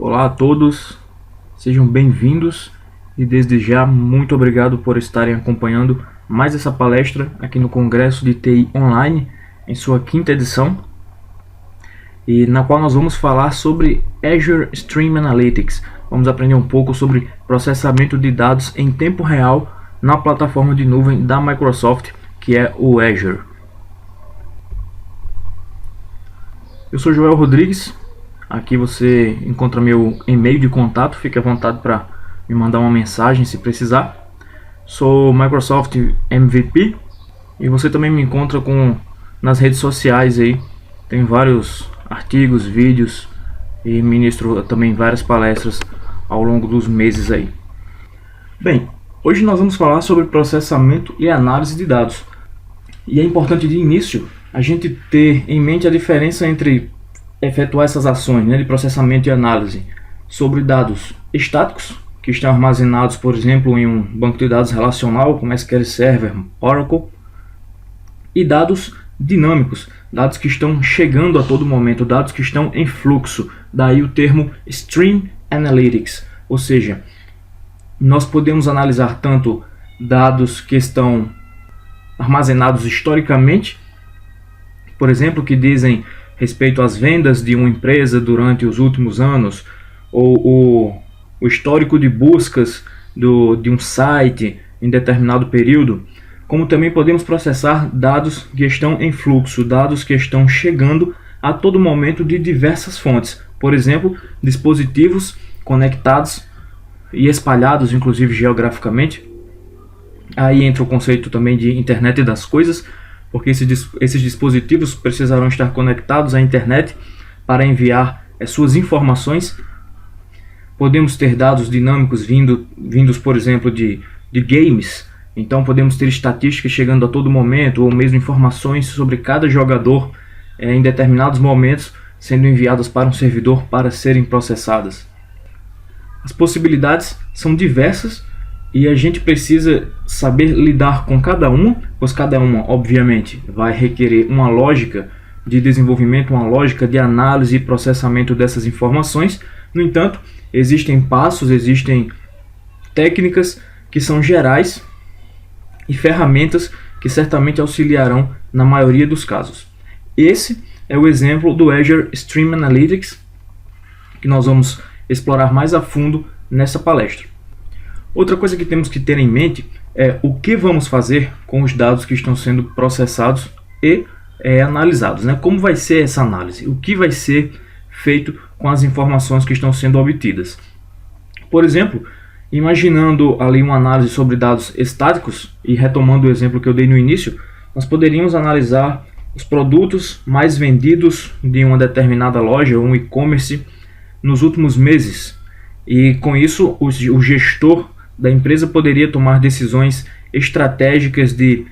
Olá a todos, sejam bem-vindos e desde já muito obrigado por estarem acompanhando mais essa palestra aqui no Congresso de TI Online, em sua quinta edição, e na qual nós vamos falar sobre Azure Stream Analytics. Vamos aprender um pouco sobre processamento de dados em tempo real na plataforma de nuvem da Microsoft, que é o Azure. Eu sou Joel Rodrigues. Aqui você encontra meu e-mail de contato, fique à vontade para me mandar uma mensagem se precisar. Sou Microsoft MVP e você também me encontra nas redes sociais aí. Tem vários artigos, vídeos e ministro também várias palestras ao longo dos meses aí. Bem, hoje nós vamos falar sobre processamento e análise de dados. E é importante de início a gente ter em mente a diferença entre efetuar essas ações de processamento e análise sobre dados estáticos, que estão armazenados, por exemplo, em um banco de dados relacional, como SQL Server, Oracle, e dados dinâmicos, dados que estão chegando a todo momento, dados que estão em fluxo, daí o termo Stream Analytics, ou seja, nós podemos analisar tanto dados que estão armazenados historicamente, por exemplo, que dizem respeito às vendas de uma empresa durante os últimos anos, ou o histórico de buscas de um site em determinado período, como também podemos processar dados que estão em fluxo, dados que estão chegando a todo momento de diversas fontes, por exemplo, dispositivos conectados e espalhados, inclusive geograficamente. Aí entra o conceito também de internet das coisas, porque esses dispositivos precisarão estar conectados à internet para enviar suas informações. Podemos ter dados dinâmicos vindos, por exemplo, de games. Então podemos ter estatísticas chegando a todo momento, ou mesmo informações sobre cada jogador em determinados momentos sendo enviadas para um servidor para serem processadas. As possibilidades são diversas e a gente precisa saber lidar com cada uma, pois cada uma, obviamente, vai requerer uma lógica de desenvolvimento, uma lógica de análise e processamento dessas informações. No entanto, existem passos, existem técnicas que são gerais e ferramentas que certamente auxiliarão na maioria dos casos. Esse é o exemplo do Azure Stream Analytics, que nós vamos explorar mais a fundo nessa palestra. Outra coisa que temos que ter em mente é o que vamos fazer com os dados que estão sendo processados e analisados, Como vai ser essa análise? O que vai ser feito com as informações que estão sendo obtidas? Por exemplo, imaginando ali uma análise sobre dados estáticos e retomando o exemplo que eu dei no início, nós poderíamos analisar os produtos mais vendidos de uma determinada loja ou um e-commerce nos últimos meses. E com isso o gestor da empresa poderia tomar decisões estratégicas de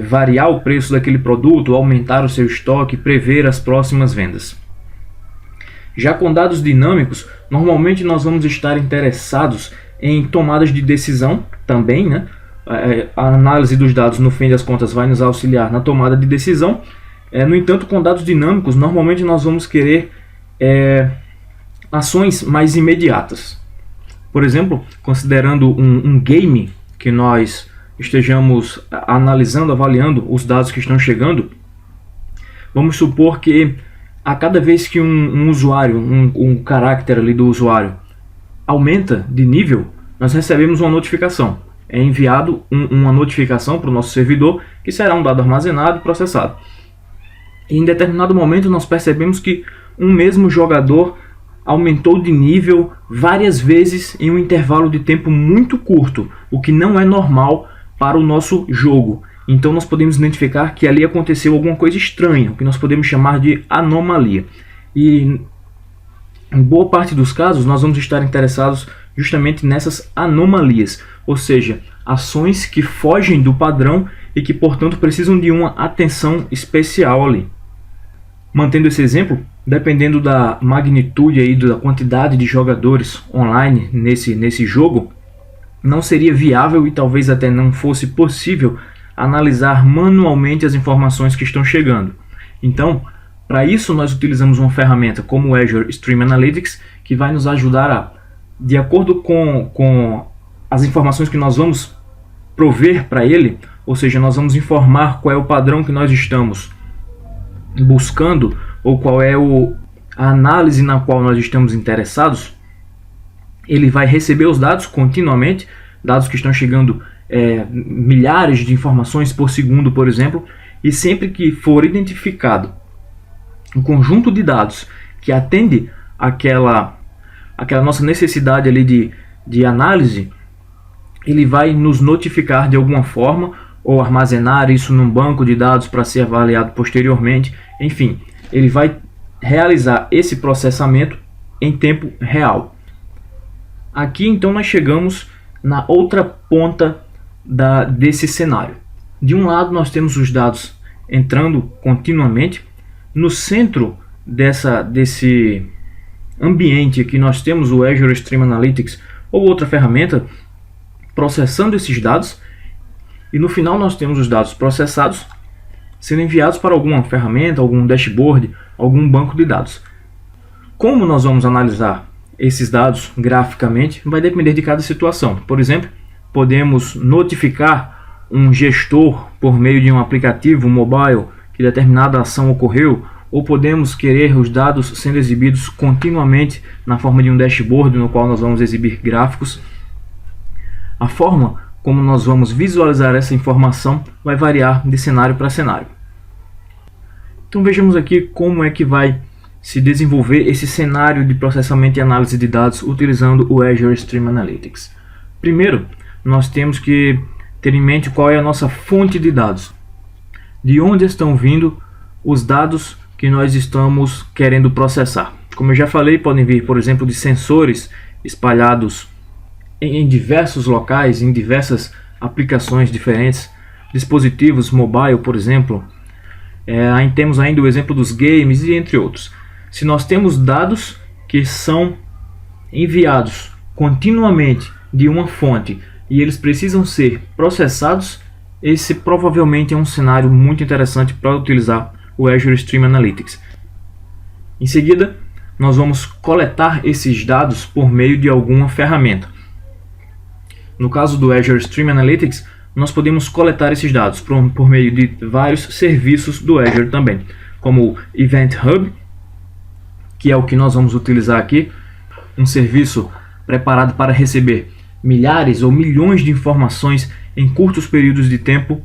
variar o preço daquele produto, aumentar o seu estoque, prever as próximas vendas. Já com dados dinâmicos, normalmente nós vamos estar interessados em tomadas de decisão também, A análise dos dados, no fim das contas, vai nos auxiliar na tomada de decisão. No entanto, com dados dinâmicos, normalmente nós vamos querer ações mais imediatas. Por exemplo, considerando um game que nós estejamos analisando, avaliando os dados que estão chegando, vamos supor que a cada vez que um usuário, um carácter ali do usuário aumenta de nível, nós recebemos uma notificação. É enviado uma notificação para o nosso servidor, que será um dado armazenado e processado. E em determinado momento nós percebemos que um mesmo jogador aumentou de nível várias vezes em um intervalo de tempo muito curto, o que não é normal para o nosso jogo. Então nós podemos identificar que ali aconteceu alguma coisa estranha, o que nós podemos chamar de anomalia. E em boa parte dos casos nós vamos estar interessados justamente nessas anomalias, ou seja, ações que fogem do padrão e que, portanto, precisam de uma atenção especial ali. Mantendo esse exemplo, dependendo da magnitude aí, da quantidade de jogadores online nesse jogo, não seria viável e talvez até não fosse possível analisar manualmente as informações que estão chegando. Então, Para isso, nós utilizamos uma ferramenta como o Azure Stream Analytics, que vai nos ajudar a, de acordo com as informações que nós vamos prover para ele, ou seja, nós vamos informar qual é o padrão que nós estamos buscando ou qual é a análise na qual nós estamos interessados. Ele vai receber os dados continuamente, dados que estão chegando, milhares de informações por segundo, por exemplo, e sempre que for identificado um conjunto de dados que atende aquela nossa necessidade ali de análise, ele vai nos notificar de alguma forma ou armazenar isso num banco de dados para ser avaliado posteriormente. Enfim, ele vai realizar esse processamento em tempo real. Aqui então nós chegamos na outra ponta desse cenário. De um lado nós temos os dados entrando continuamente. No centro desse ambiente aqui nós temos o Azure Stream Analytics ou outra ferramenta processando esses dados, e no final nós temos os dados processados sendo enviados para alguma ferramenta, algum dashboard, algum banco de dados. Como nós vamos analisar esses dados graficamente vai depender de cada situação. Por exemplo, podemos notificar um gestor por meio de um aplicativo mobile que determinada ação ocorreu, ou podemos querer os dados sendo exibidos continuamente na forma de um dashboard no qual nós vamos exibir gráficos. A forma como nós vamos visualizar essa informação vai variar de cenário para cenário. Então vejamos aqui como é que vai se desenvolver esse cenário de processamento e análise de dados utilizando o Azure Stream Analytics. Primeiro, nós temos que ter em mente qual é a nossa fonte de dados. De onde estão vindo os dados que nós estamos querendo processar. Como eu já falei, podem vir, por exemplo, de sensores espalhados em diversos locais, em diversas aplicações diferentes, dispositivos mobile, por exemplo. Aí temos ainda o exemplo dos games e entre outros. Se nós temos dados que são enviados continuamente de uma fonte e eles precisam ser processados, esse provavelmente é um cenário muito interessante para utilizar o Azure Stream Analytics. Em seguida, nós vamos coletar esses dados por meio de alguma ferramenta. No caso do Azure Stream Analytics, nós podemos coletar esses dados por meio de vários serviços do Azure também, como o Event Hub, que é o que nós vamos utilizar aqui, um serviço preparado para receber milhares ou milhões de informações em curtos períodos de tempo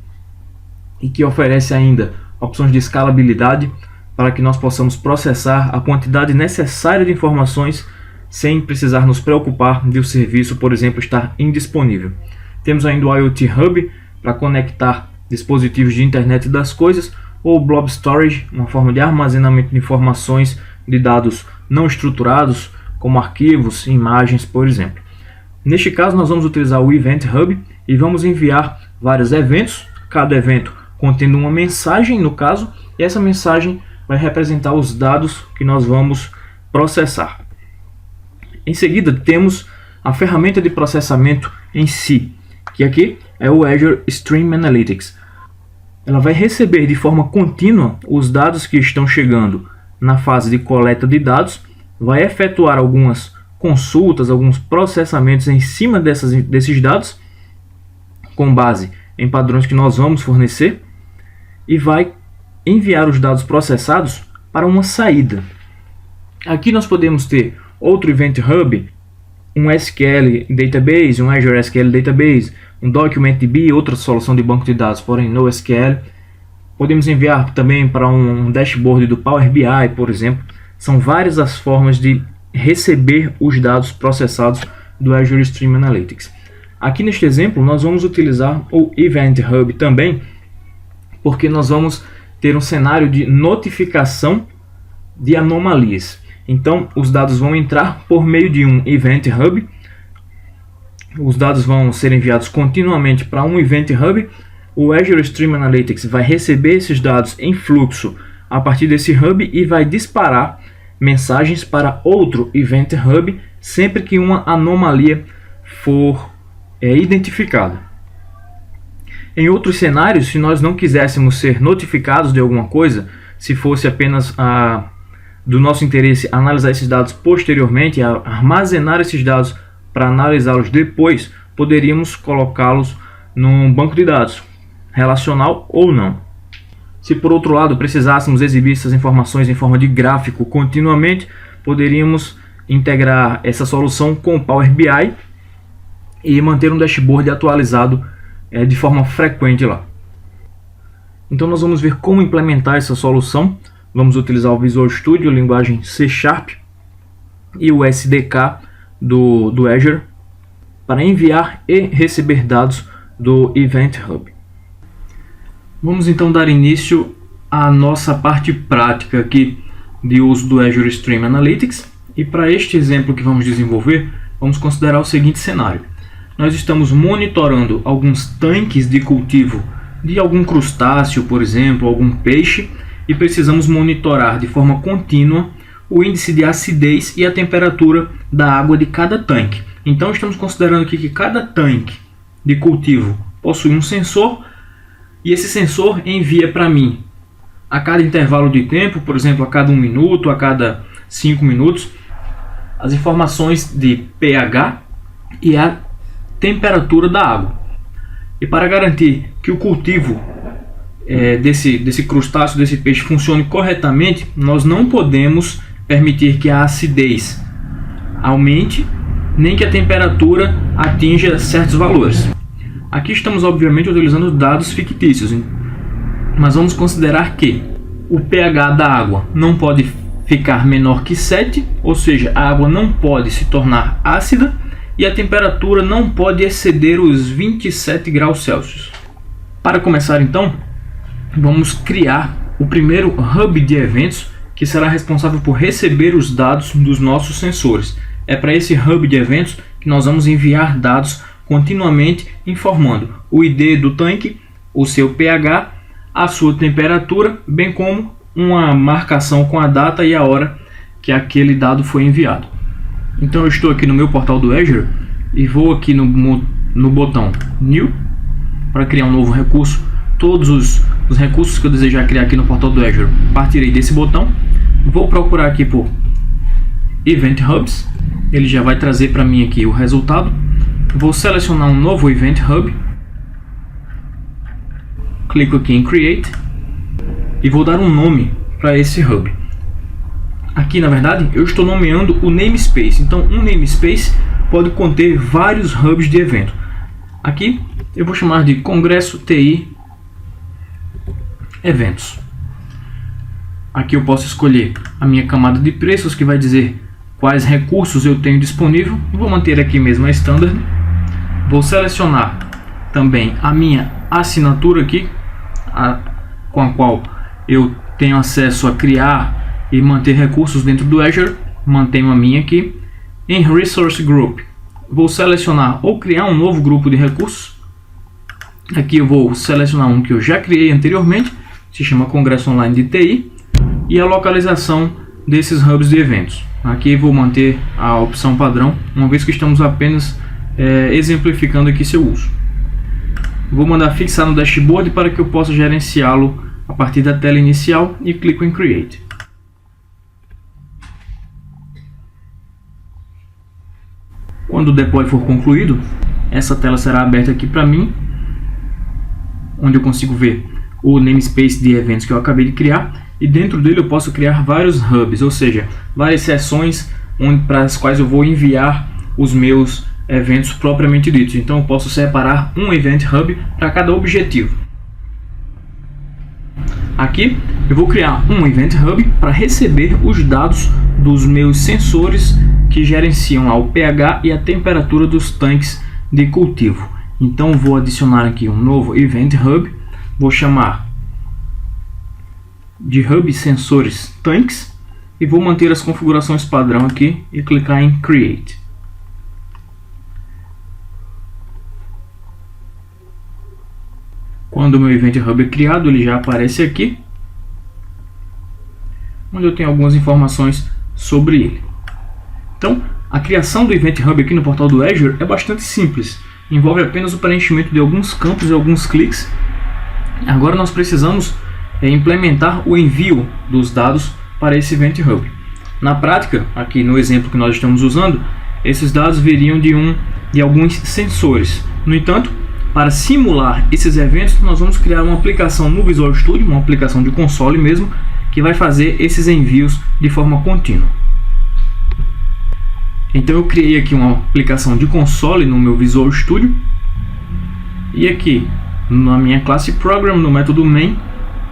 e que oferece ainda opções de escalabilidade para que nós possamos processar a quantidade necessária de informações sem precisar nos preocupar de o serviço, por exemplo, estar indisponível. Temos ainda o IoT Hub para conectar dispositivos de internet das coisas, ou Blob Storage, uma forma de armazenamento de informações de dados não estruturados, como arquivos e imagens, por exemplo. Neste caso, nós vamos utilizar o Event Hub e vamos enviar vários eventos, cada evento contendo uma mensagem, no caso, e essa mensagem vai representar os dados que nós vamos processar. Em seguida, temos a ferramenta de processamento em si, que aqui é o Azure Stream Analytics. Ela vai receber de forma contínua os dados que estão chegando na fase de coleta de dados, vai efetuar algumas consultas, alguns processamentos em cima desses dados, com base em padrões que nós vamos fornecer, e vai enviar os dados processados para uma saída. Aqui nós podemos ter outro Event Hub, um SQL Database, um Azure SQL Database, um DocumentDB, outra solução de banco de dados, porém no SQL. Podemos enviar também para um dashboard do Power BI, por exemplo. São várias as formas de receber os dados processados do Azure Stream Analytics. Aqui neste exemplo nós vamos utilizar o Event Hub também, porque nós vamos ter um cenário de notificação de anomalias. Então os dados vão entrar por meio de um Event Hub, os dados vão ser enviados continuamente para um Event Hub. O Azure Stream Analytics vai receber esses dados em fluxo a partir desse hub e vai disparar mensagens para outro Event Hub sempre que uma anomalia for identificada. Em outros cenários, se nós não quiséssemos ser notificados de alguma coisa, se fosse apenas do nosso interesse analisar esses dados posteriormente, armazenar esses dados para analisá-los depois, poderíamos colocá-los num banco de dados, relacional ou não. Se por outro lado precisássemos exibir essas informações em forma de gráfico continuamente, poderíamos integrar essa solução com o Power BI e manter um dashboard atualizado de forma frequente lá. Então nós vamos ver como implementar essa solução. Vamos utilizar o Visual Studio, linguagem C# e o SDK do Azure para enviar e receber dados do Event Hub. Vamos então dar início à nossa parte prática aqui de uso do Azure Stream Analytics, e para este exemplo que vamos desenvolver, vamos considerar o seguinte cenário. Nós estamos monitorando alguns tanques de cultivo de algum crustáceo, por exemplo, algum peixe, e precisamos monitorar de forma contínua o índice de acidez e a temperatura da água de cada tanque. Então estamos considerando aqui que cada tanque de cultivo possui um sensor, e esse sensor envia para mim, a cada intervalo de tempo, por exemplo, a cada 1 minuto, a cada 5 minutos, as informações de pH e a temperatura da água. E para garantir que o cultivo desse crustáceo, desse peixe, funcione corretamente, nós não podemos permitir que a acidez aumente, nem que a temperatura atinja certos valores. Aqui estamos obviamente utilizando dados fictícios, mas vamos considerar que o pH da água não pode ficar menor que 7, ou seja, a água não pode se tornar ácida, e a temperatura não pode exceder os 27 graus Celsius. Para começar então, vamos criar o primeiro hub de eventos que será responsável por receber os dados dos nossos sensores. É para esse hub de eventos que nós vamos enviar dados continuamente, informando o ID do tanque, o seu pH, a sua temperatura, bem como uma marcação com a data e a hora que aquele dado foi enviado. Então eu estou aqui no meu portal do Azure e vou aqui no botão New para criar um novo recurso. Todos os recursos que eu desejar criar aqui no portal do Azure, partirei desse botão. Vou procurar aqui por Event Hubs, ele já vai trazer para mim aqui o resultado. Vou selecionar um novo Event Hub, clico aqui em Create e vou dar um nome para esse hub. Aqui na verdade eu estou nomeando o namespace, então um namespace pode conter vários hubs de evento. Aqui eu vou chamar de Congresso TI Eventos. Aqui eu posso escolher a minha camada de preços, que vai dizer quais recursos eu tenho disponível. Vou manter aqui mesmo a standard. Vou selecionar também a minha assinatura aqui, com a qual eu tenho acesso a criar e manter recursos dentro do Azure. Mantenho a minha aqui. Em Resource Group, vou selecionar ou criar um novo grupo de recursos. Aqui eu vou selecionar um que eu já criei anteriormente, se chama Congresso Online de TI, e a localização desses hubs de eventos. Aqui vou manter a opção padrão, uma vez que estamos apenas exemplificando aqui seu uso. Vou mandar fixar no dashboard para que eu possa gerenciá-lo a partir da tela inicial e clico em Create. Quando o deploy for concluído, essa tela será aberta aqui para mim, onde eu consigo ver o namespace de eventos que eu acabei de criar, e dentro dele eu posso criar vários hubs, ou seja, várias seções para as quais eu vou enviar os meus eventos propriamente ditos. Então eu posso separar um Event Hub para cada objetivo. Aqui eu vou criar um Event Hub para receber os dados dos meus sensores que gerenciam lá o pH e a temperatura dos tanques de cultivo. Então vou adicionar aqui um novo Event Hub, vou chamar de Hub Sensores Tanques e vou manter as configurações padrão aqui e clicar em Create. Quando o meu Event Hub é criado, ele já aparece aqui, onde eu tenho algumas informações sobre ele. Então, a criação do Event Hub aqui no portal do Azure é bastante simples. Envolve apenas o preenchimento de alguns campos e alguns cliques. Agora nós precisamos implementar o envio dos dados para esse Event Hub. Na prática, aqui no exemplo que nós estamos usando, esses dados viriam de alguns sensores. No entanto, para simular esses eventos, nós vamos criar uma aplicação no Visual Studio, uma aplicação de console mesmo, que vai fazer esses envios de forma contínua. Então eu criei aqui uma aplicação de console no meu Visual Studio, e aqui na minha classe Program, no método main,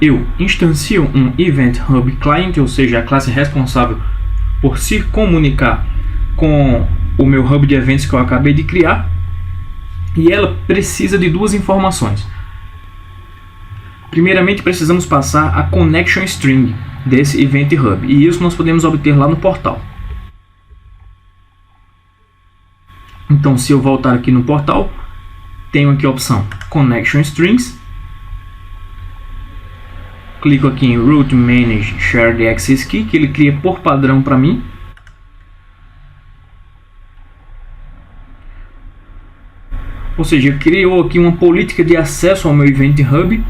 eu instancio um Event Hub Client, ou seja, a classe responsável por se comunicar com o meu hub de eventos que eu acabei de criar, e ela precisa de duas informações. Primeiramente, precisamos passar a connection string desse Event Hub, e isso nós podemos obter lá no portal. Então, se eu voltar aqui no portal, tenho aqui a opção Connection Strings, clico aqui em Root Manage Shared Access Key, que ele cria por padrão para mim. Ou seja, criou aqui uma política de acesso ao meu Event Hub,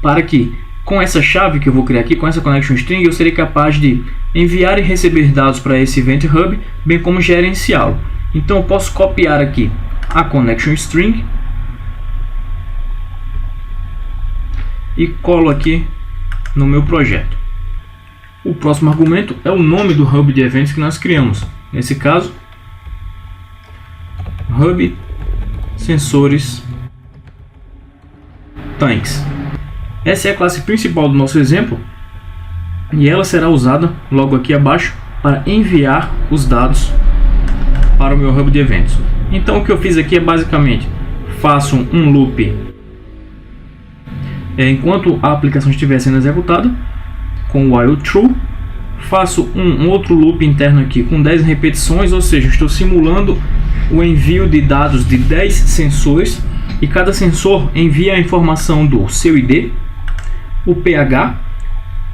para que com essa chave que eu vou criar aqui, com essa Connection String, eu serei capaz de enviar e receber dados para esse Event Hub, bem como gerenciá-lo. Então eu posso copiar aqui a Connection String e colo aqui no meu projeto. O próximo argumento é o nome do hub de eventos que nós criamos. Nesse caso, Hub Sensores Tanks. Essa é a classe principal do nosso exemplo, e ela será usada logo aqui abaixo para enviar os dados para o meu hub de eventos. Então o que eu fiz aqui é basicamente faço um loop enquanto a aplicação estiver sendo executada com while true, faço um outro loop interno aqui com 10 repetições, ou seja, estou simulando o envio de dados de 10 sensores, e cada sensor envia a informação do seu ID, o pH,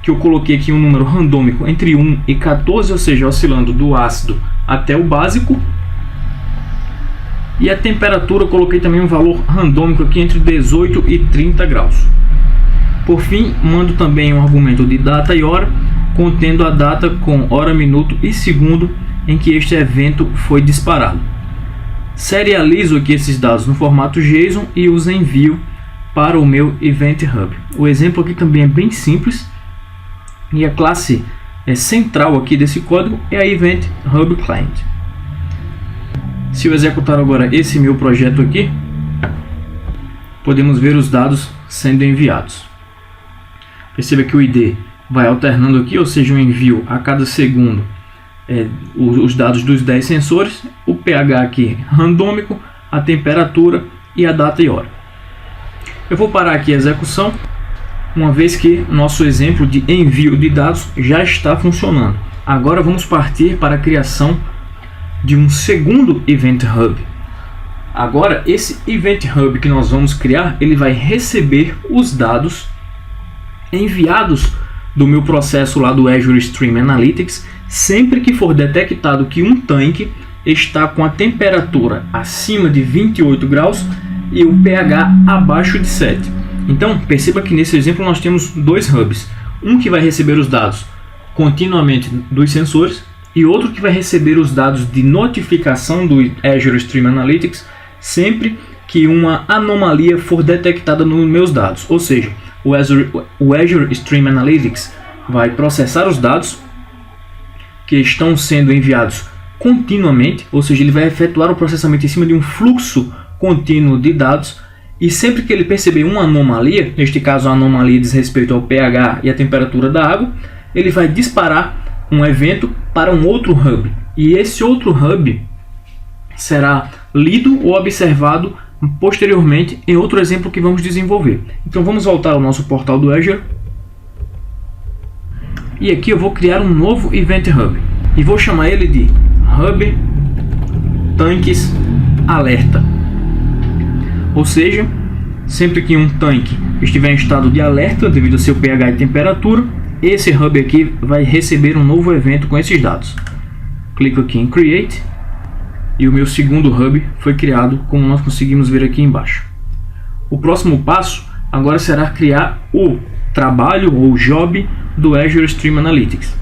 que eu coloquei aqui um número randômico entre 1 e 14, ou seja, oscilando do ácido até o básico, e a temperatura eu coloquei também um valor randômico aqui entre 18 e 30 graus. Por fim, mando também um argumento de data e hora, contendo a data com hora, minuto e segundo em que este evento foi disparado. Serializo aqui esses dados no formato JSON e os envio para o meu Event Hub. O exemplo aqui também é bem simples, e a classe central aqui desse código é a Event Hub Client. Se eu executar agora esse meu projeto aqui, podemos ver os dados sendo enviados. Perceba que o ID vai alternando aqui, ou seja, eu envio a cada segundo os dados dos 10 sensores, o pH aqui randômico, a temperatura e a data e hora. Eu vou parar aqui a execução, uma vez que nosso exemplo de envio de dados já está funcionando. Agora vamos partir para a criação de um segundo Event Hub. Agora esse Event Hub que nós vamos criar, ele vai receber os dados enviados do meu processo lá do Azure Stream Analytics, sempre que for detectado que um tanque está com a temperatura acima de 28 graus e o pH abaixo de 7. Então perceba que nesse exemplo nós temos dois hubs, um que vai receber os dados continuamente dos sensores e outro que vai receber os dados de notificação do Azure Stream Analytics sempre que uma anomalia for detectada nos meus dados. Ou seja, o Azure Stream Analytics vai processar os dados que estão sendo enviados continuamente, ou seja, ele vai efetuar o processamento em cima de um fluxo contínuo de dados, e sempre que ele perceber uma anomalia, neste caso a anomalia diz respeito ao pH e à temperatura da água, ele vai disparar um evento para um outro hub, e esse outro hub será lido ou observado posteriormente em outro exemplo que vamos desenvolver. Então vamos voltar ao nosso portal do Azure, e aqui eu vou criar um novo Event Hub e vou chamar ele de Hub Tanques Alerta. Ou seja, sempre que um tanque estiver em estado de alerta devido ao seu pH e temperatura, esse hub aqui vai receber um novo evento com esses dados. Clico aqui em Create e o meu segundo hub foi criado, como nós conseguimos ver aqui embaixo. O próximo passo agora será criar o trabalho ou job do Azure Stream Analytics,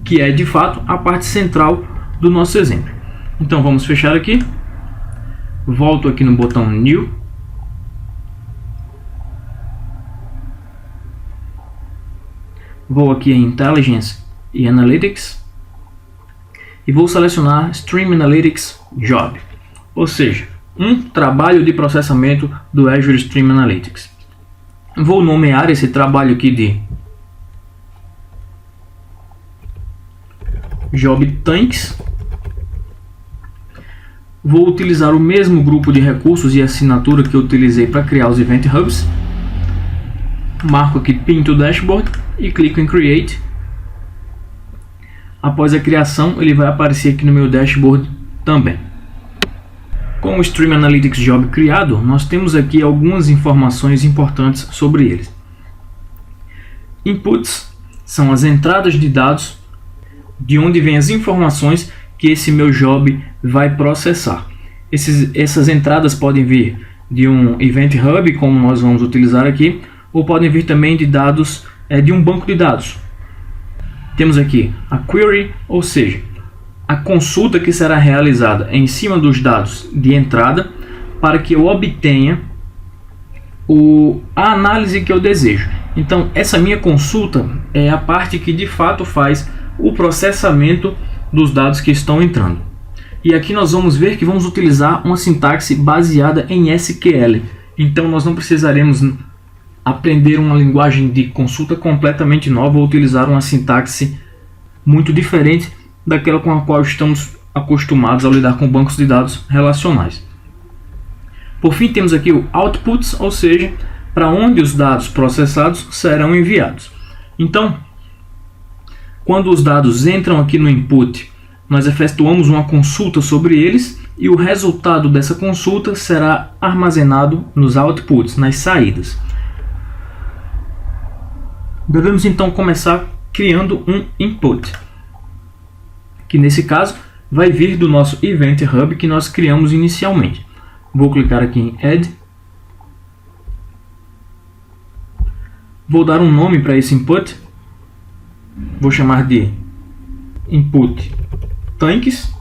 que é de fato a parte central do nosso exemplo. Então vamos fechar aqui, volto aqui no botão New, vou aqui em Intelligence e Analytics e vou selecionar Stream Analytics Job, ou seja, um trabalho de processamento do Azure Stream Analytics. Vou nomear esse trabalho aqui de Job Tanks. Vou utilizar o mesmo grupo de recursos e assinatura que eu utilizei para criar os Event Hubs. Marco aqui Pin to Dashboard e clico em Create. Após a criação, ele vai aparecer aqui no meu dashboard também. Com o Stream Analytics Job criado, nós temos aqui algumas informações importantes sobre eles. Inputs são as entradas de dados, de onde vêm as informações que esse meu job vai processar. Essas entradas podem vir de um Event Hub, como nós vamos utilizar aqui, ou podem vir também de dados de um banco de dados. Temos aqui a query, ou seja, a consulta que será realizada em cima dos dados de entrada para que eu obtenha a análise que eu desejo. Então essa minha consulta é a parte que de fato faz o processamento dos dados que estão entrando. E aqui nós vamos ver que vamos utilizar uma sintaxe baseada em SQL. Então nós não precisaremos aprender uma linguagem de consulta completamente nova ou utilizar uma sintaxe muito diferente daquela com a qual estamos acostumados ao lidar com bancos de dados relacionais. Por fim, temos aqui o Outputs, ou seja, para onde os dados processados serão enviados. Então, quando os dados entram aqui no input, nós efetuamos uma consulta sobre eles e o resultado dessa consulta será armazenado nos outputs, nas saídas. Devemos então começar criando um input, que nesse caso vai vir do nosso Event Hub que nós criamos inicialmente. Vou clicar aqui em Add. Vou dar um nome para esse input. Vou chamar de Input Tanks.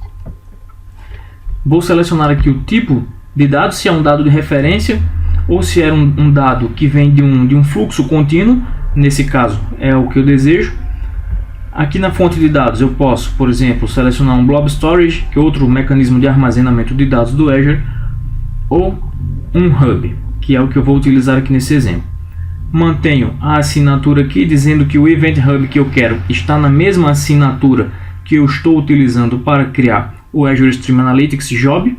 Vou selecionar aqui o tipo de dado, se é um dado de referência ou se é um dado que vem de um fluxo contínuo. Nesse caso é o que eu desejo. Aqui na fonte de dados eu posso, por exemplo, selecionar um Blob Storage, que é outro mecanismo de armazenamento de dados do Azure, ou um Hub, que é o que eu vou utilizar aqui nesse exemplo. Mantenho a assinatura aqui, dizendo que o Event Hub que eu quero está na mesma assinatura que eu estou utilizando para criar o Azure Stream Analytics Job.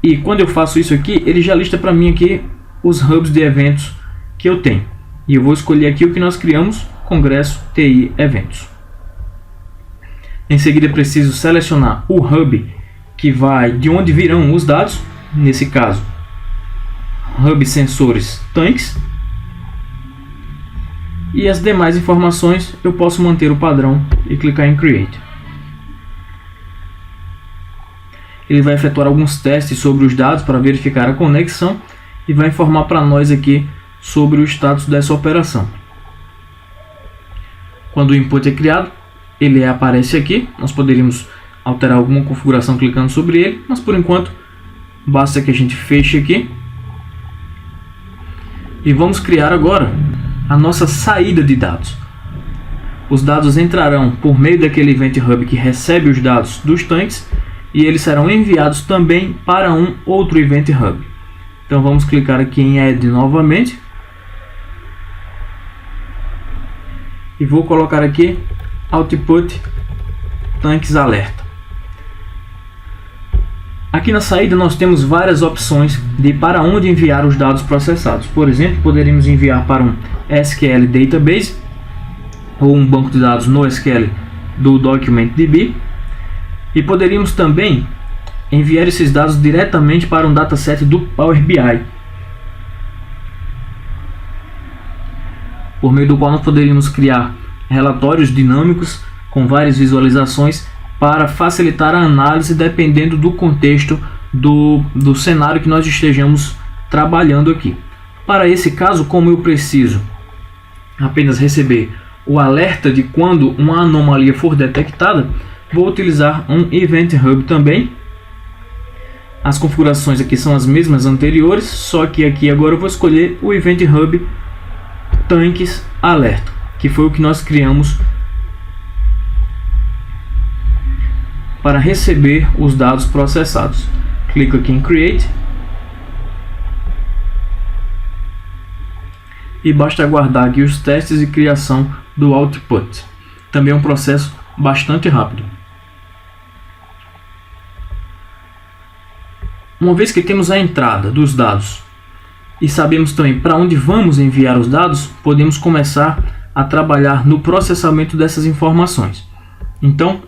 E quando eu faço isso aqui, ele já lista para mim aqui os hubs de eventos que eu tenho. E eu vou escolher aqui o que nós criamos, Congresso TI Eventos. Em seguida, preciso selecionar o hub que vai de onde virão os dados, nesse caso, Hub Sensores Tanks. E as demais informações eu posso manter o padrão e clicar em Create. Ele vai efetuar alguns testes sobre os dados para verificar a conexão e vai informar para nós aqui sobre o status dessa operação. Quando o input é criado, ele aparece aqui. Nós poderíamos alterar alguma configuração clicando sobre ele, mas por enquanto basta que a gente feche aqui. E vamos criar agora a nossa saída de dados. Os dados entrarão por meio daquele Event Hub que recebe os dados dos tanques e eles serão enviados também para um outro Event Hub. Então vamos clicar aqui em Add novamente. E vou colocar aqui Output Tanks Alerta. Aqui na saída nós temos várias opções de para onde enviar os dados processados. Por exemplo, poderíamos enviar para um SQL Database ou um banco de dados NoSQL do DocumentDB. E poderíamos também enviar esses dados diretamente para um dataset do Power BI, por meio do qual nós poderíamos criar relatórios dinâmicos com várias visualizações para facilitar a análise dependendo do contexto do cenário que nós estejamos trabalhando aqui. Para esse caso, como eu preciso apenas receber o alerta de quando uma anomalia for detectada, vou utilizar um Event Hub também. As configurações aqui são as mesmas anteriores, só que aqui agora eu vou escolher o Event Hub Tanques Alerta, que foi o que nós criamos para receber os dados processados. Clico aqui em Create e basta aguardar aqui os testes de criação do output. Também é um processo bastante rápido. Uma vez que temos a entrada dos dados e sabemos também para onde vamos enviar os dados, podemos começar a trabalhar no processamento dessas informações. Então,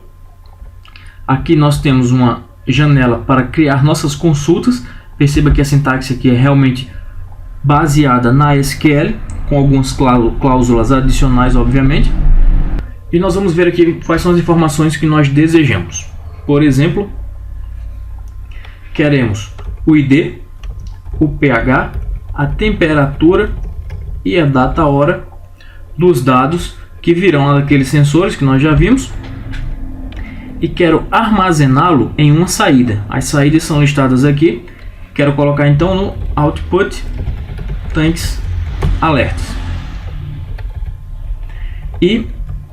aqui nós temos uma janela para criar nossas consultas. Perceba que a sintaxe aqui é realmente baseada na SQL, com algumas cláusulas adicionais, obviamente. E nós vamos ver aqui quais são as informações que nós desejamos. Por exemplo, queremos o ID, o pH, a temperatura e a data hora dos dados que virão lá daqueles sensores que nós já vimos. E quero armazená-lo em uma saída. As saídas são listadas aqui. Quero colocar então no Output Tanques Alertas. E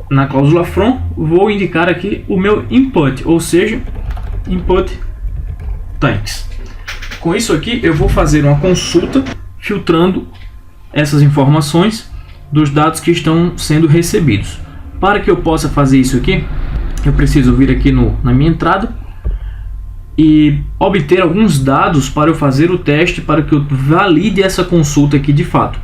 na cláusula From vou indicar aqui o meu Input, ou seja, Input Tanks. Com isso aqui eu vou fazer uma consulta filtrando essas informações dos dados que estão sendo recebidos. Para que eu possa fazer isso aqui, eu preciso vir aqui na minha entrada e obter alguns dados para eu fazer o teste, para que eu valide essa consulta aqui de fato.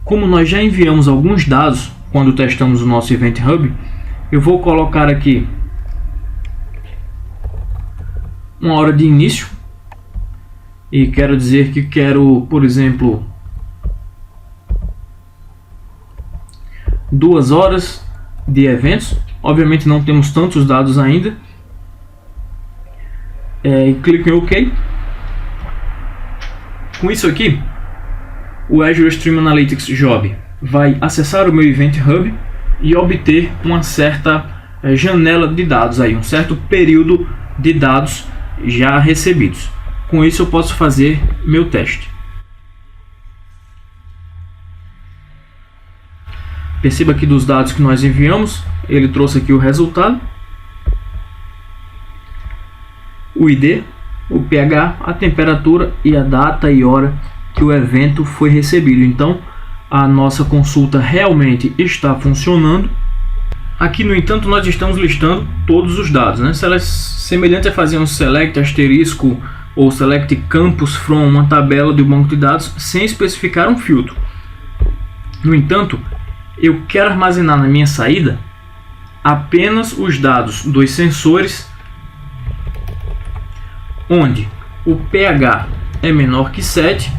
Como nós já enviamos alguns dados quando testamos o nosso Event Hub, eu vou colocar aqui uma hora de início e quero dizer que quero, por exemplo, 2 horas de eventos. Obviamente não temos tantos dados ainda. E clico em OK. Com isso aqui, o Azure Stream Analytics Job vai acessar o meu Event Hub e obter uma certa janela de dados, aí, um certo período de dados já recebidos. Com isso eu posso fazer meu teste. Perceba que dos dados que nós enviamos, ele trouxe aqui o resultado, o ID, o pH, a temperatura e a data e hora que o evento foi recebido. Então a nossa consulta realmente está funcionando. Aqui, no entanto, nós estamos listando todos os dados, né? Semelhante a fazer um select asterisco ou select campus from uma tabela de um banco de dados sem especificar um filtro. No entanto, eu quero armazenar na minha saída apenas os dados dos sensores onde o pH é menor que 7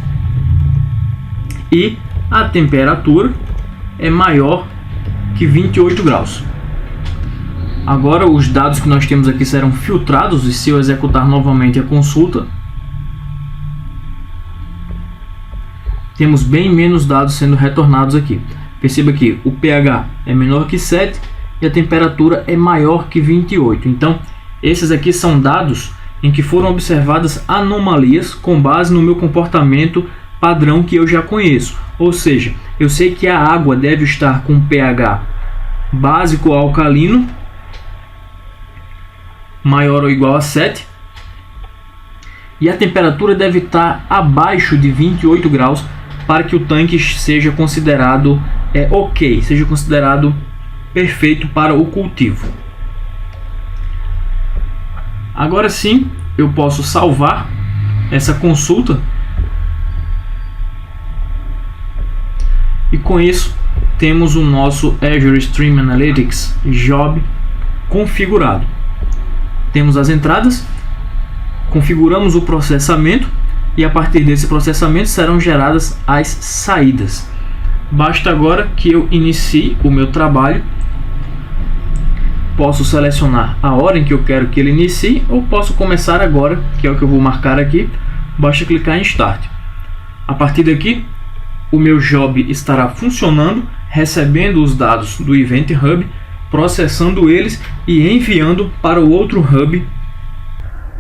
e a temperatura é maior que 28 graus. Agora os dados que nós temos aqui serão filtrados e se eu executar novamente a consulta, temos bem menos dados sendo retornados aqui. Perceba que o pH é menor que 7 e a temperatura é maior que 28. Então, esses aqui são dados em que foram observadas anomalias com base no meu comportamento padrão que eu já conheço. Ou seja, eu sei que a água deve estar com pH básico alcalino maior ou igual a 7 e a temperatura deve estar abaixo de 28 graus para que o tanque seja considerado ok, seja considerado perfeito para o cultivo. Agora sim, eu posso salvar essa consulta e com isso temos o nosso Azure Stream Analytics Job configurado. Temos as entradas, configuramos o processamento e a partir desse processamento serão geradas as saídas. Basta agora que eu inicie o meu trabalho. Posso selecionar a hora em que eu quero que ele inicie ou posso começar agora, que é o que eu vou marcar aqui. Basta clicar em Start. A partir daqui, o meu job estará funcionando, recebendo os dados do Event Hub, processando eles e enviando para o outro hub.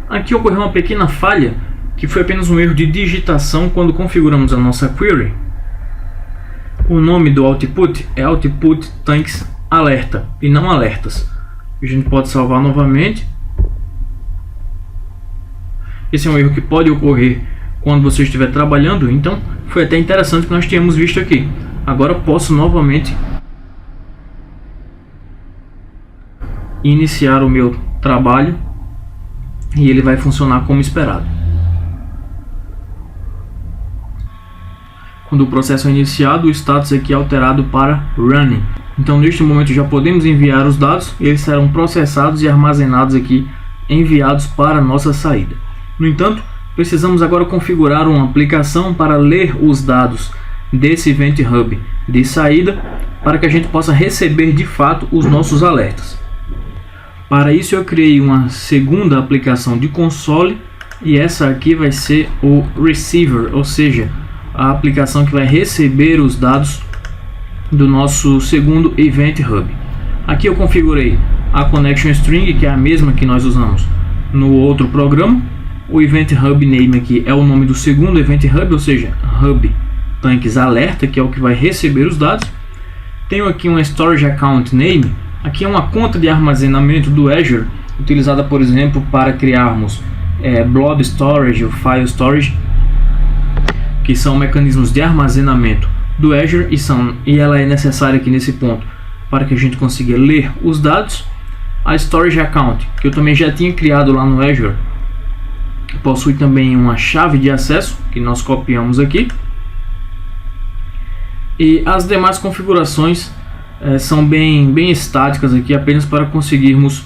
Aqui ocorreu uma pequena falha, que foi apenas um erro de digitação quando configuramos a nossa query. O nome do output é Output Tanks Alerta e não alertas. A gente pode salvar novamente. Esse é um erro que pode ocorrer quando você estiver trabalhando, então foi até interessante que nós tínhamos visto aqui. Agora posso novamente iniciar o meu trabalho e ele vai funcionar como esperado. Quando o processo é iniciado, o status aqui é alterado para Running. Então neste momento já podemos enviar os dados, eles serão processados e armazenados aqui, enviados para a nossa saída. No entanto, precisamos agora configurar uma aplicação para ler os dados desse Event Hub de saída, para que a gente possa receber de fato os nossos alertas. Para isso eu criei uma segunda aplicação de console, e essa aqui vai ser o Receiver, ou seja, a aplicação que vai receber os dados do nosso segundo Event Hub. Aqui eu configurei a Connection String, que é a mesma que nós usamos no outro programa. O Event Hub Name aqui é o nome do segundo Event Hub, ou seja, Hub Tanks Alerta, que é o que vai receber os dados. Tenho aqui uma Storage Account Name. Aqui é uma conta de armazenamento do Azure, utilizada, por exemplo, para criarmos Blob Storage ou File Storage, que são mecanismos de armazenamento do Azure, e ela é necessária aqui nesse ponto para que a gente consiga ler os dados. A Storage Account, que eu também já tinha criado lá no Azure, possui também uma chave de acesso que nós copiamos aqui, e as demais configurações são bem estáticas aqui, apenas para conseguirmos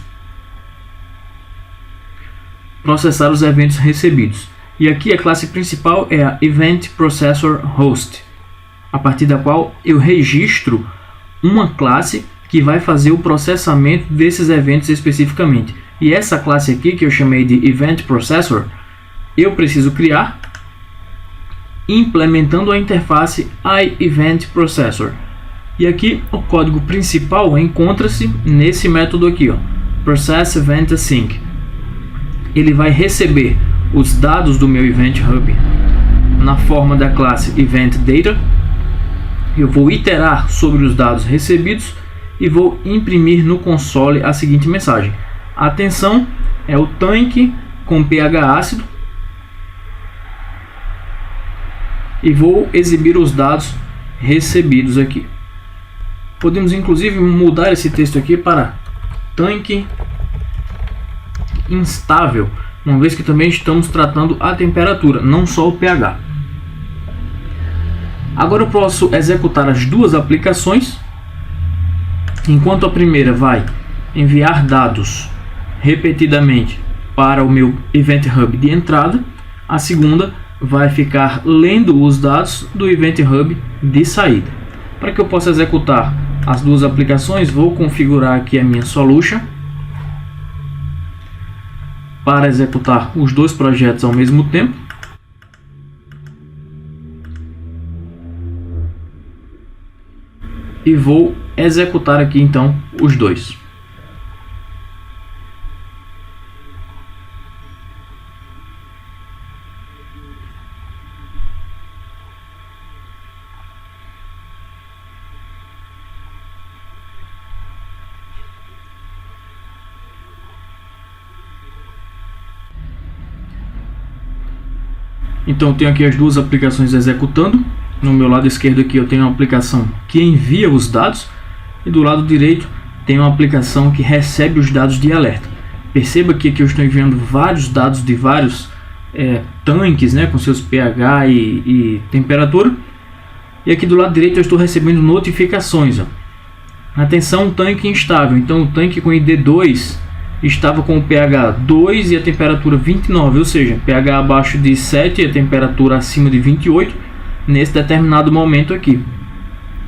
processar os eventos recebidos. E aqui a classe principal é a Event Processor Host, a partir da qual eu registro uma classe que vai fazer o processamento desses eventos especificamente. E essa classe aqui, que eu chamei de Event Processor, eu preciso criar implementando a interface iEventProcessor. E aqui o código principal encontra-se nesse método aqui, ó, ProcessEventAsync. Ele vai receber os dados do meu Event Hub na forma da classe EventData. Eu vou iterar sobre os dados recebidos e vou imprimir no console a seguinte mensagem: atenção, é o tanque com pH ácido, e vou exibir os dados recebidos aqui. Podemos inclusive mudar esse texto aqui para tanque instável, uma vez que também estamos tratando a temperatura, não só o pH. Agora eu posso executar as duas aplicações. Enquanto a primeira vai enviar dados repetidamente para o meu Event Hub de entrada, a segunda vai ficar lendo os dados do Event Hub de saída. Para que eu possa executar as duas aplicações, vou configurar aqui a minha solution para executar os dois projetos ao mesmo tempo. E vou executar aqui então os dois. Então eu tenho aqui as duas aplicações executando. No meu lado esquerdo aqui eu tenho uma aplicação que envia os dados, e do lado direito tem uma aplicação que recebe os dados de alerta. Perceba que aqui eu estou enviando vários dados de vários tanques, né, com seus pH e temperatura. E aqui do lado direito eu estou recebendo notificações. Ó. Atenção, tanque instável. Então o tanque com ID 2 estava com o pH 2 e a temperatura 29, ou seja, pH abaixo de 7 e a temperatura acima de 28 nesse determinado momento aqui.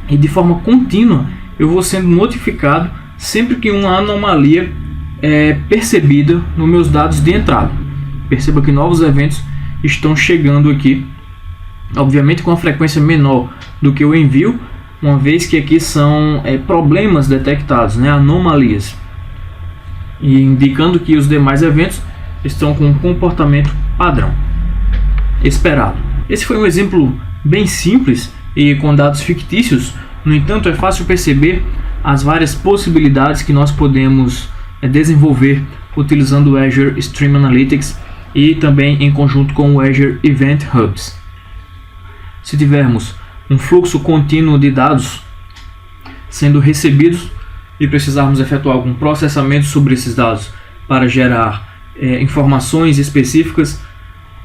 E de forma contínua eu vou sendo notificado sempre que uma anomalia é percebida nos meus dados de entrada. Perceba que novos eventos estão chegando aqui obviamente com uma frequência menor do que o envio, uma vez que aqui são problemas detectados, né, anomalias, e indicando que os demais eventos estão com um comportamento padrão esperado. Esse foi um exemplo bem simples e com dados fictícios. No entanto, é fácil perceber as várias possibilidades que nós podemos desenvolver utilizando o Azure Stream Analytics e também em conjunto com o Azure Event Hubs. Se tivermos um fluxo contínuo de dados sendo recebidos e precisarmos efetuar algum processamento sobre esses dados para gerar informações específicas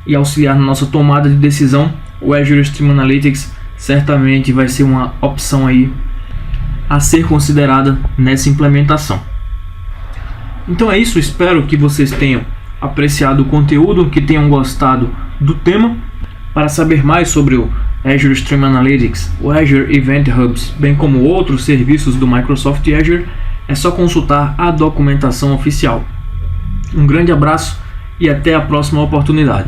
e auxiliar na nossa tomada de decisão, o Azure Stream Analytics certamente vai ser uma opção aí a ser considerada nessa implementação. Então é isso, espero que vocês tenham apreciado o conteúdo, que tenham gostado do tema. Para saber mais sobre o Azure Stream Analytics, o Azure Event Hubs, bem como outros serviços do Microsoft Azure, é só consultar a documentação oficial. Um grande abraço e até a próxima oportunidade.